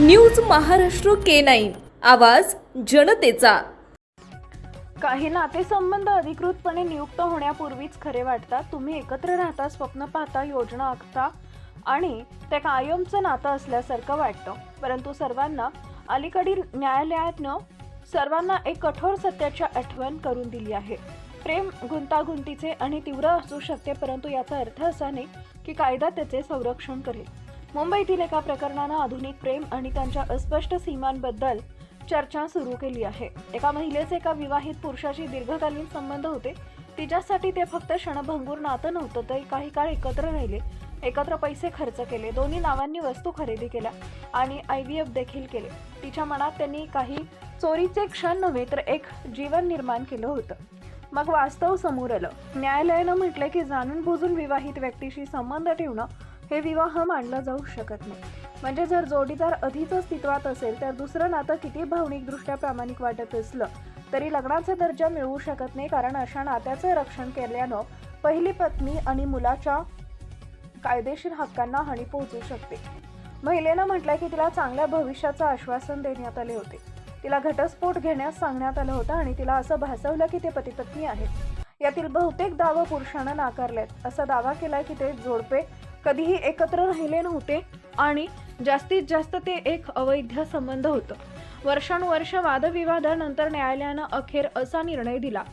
News Maharashtra K9 आवाज जनतेचा। काही नातेसंबंध अधिकृतपणे नियुक्त होण्यापूर्वीच खरे वाटतात। तुम्ही एकत्र राहता, स्वप्न पाहता, योजना आखता आणि ते कायमचं नातं असल्यासारखं वाटतं। परंतु सर्वांना अलीकडील न्यायालयानं सर्वांना एक कठोर सत्याची आठवण करून दिली आहे। प्रेम गुंतागुंतीचे आणि तीव्र असू शकते, परंतु याचा अर्थ असा नाही की कायदा त्याचे संरक्षण करेल। मुंबईतील एका प्रकरणानं आधुनिक प्रेम आणि त्यांच्या अस्पष्ट सीमांबद्दल चर्चा सुरू केली आहे। एका महिलेचे एका विवाहित पुरुषाशी दीर्घकालीन संबंध होते। तिच्यासाठी ते फक्त क्षणभंगूर नातं नव्हतं, तर काही काळ एकत्र राहिले, एकत्र पैसे खर्च केले, दोन्ही नावांनी वस्तू खरेदी केल्या आणि IVF देखील केले। तिच्या मनात त्यांनी काही चोरीचे क्षण नव्हे तर एक जीवन निर्माण केलं होतं। मग वास्तव समोर आलं। न्यायालयानं म्हटलं की जाणून बुजून विवाहित व्यक्तीशी संबंध ठेवणं हे विवाह मानलं जाऊ शकत नाही। म्हणजे जर जोडीदार आधीच अस्तित्वात असेल तर दुसरं नातं किती भावनिकदृष्ट्या प्रामाणिक वाटत असलं तरी लग्नाचा दर्जा मिळवू शकत नाही, कारण अशा नात्याचं रक्षण केल्यानं पहिली पत्नी आणि मुलाच्या कायदेशीर हक्कांना हानी पोहोचू शकते। महिलेनं म्हटलं की तिला चांगल्या भविष्याचं आश्वासन देण्यात आले होते, तिला घटस्फोट घेण्यास सांगण्यात आलं होतं आणि तिला असं भासवलं की ते पती-पत्नी आहेत। यातील बहुतेक दावा पुरुषानं नाकारलेत। असा दावा केलाय की ते जोडपे कधीही एकत्र राहिले नव्हते आणि जास्तीत जास्त ते एक अवैध संबंध होतं। वर्षानुवर्ष वादविवादानंतर न्यायालयानं अखेर असा निर्णय दिला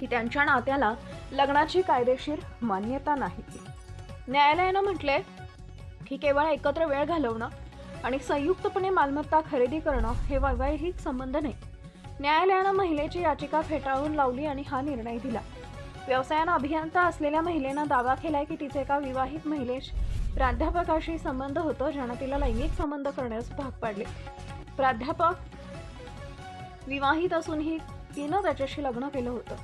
की त्यांच्या नात्याला लग्नाची कायदेशीर मान्यता नाही। न्यायालयानं म्हटलंय की केवळ एकत्र वेळ घालवणं आणि संयुक्तपणे मालमत्ता खरेदी करणं हे वैवाहिक संबंध नाही। न्यायालयानं महिलेची याचिका फेटाळून लावली आणि हा निर्णय दिला। व्यवसायानं अभियंता असलेल्या महिलेनं दावा केलाय की तिचे एका विवाहित प्राध्यापकाशी संबंध होतो, ज्यानं तिला लैंगिक संबंध करण्यास भाग पाडले। प्राध्यापक विवाहित असूनही तिनं त्याच्याशी लग्न केलं होतं।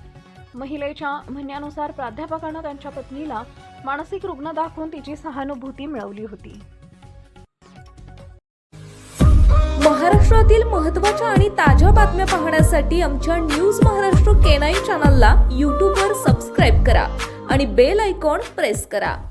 महिलेच्या म्हणण्यानुसार प्राध्यापकानं त्यांच्या पत्नीला मानसिक रुग्ण दाखवून तिची सहानुभूती मिळवली होती। महाराष्ट्रातील महत्त्वाच्या आणि ताज्या बातम्या पाहण्यासाठी आमच्या न्यूज महाराष्ट्र K9 चॅनलला YouTube वर सबस्क्राइब करा आणि बेल आयकॉन प्रेस करा।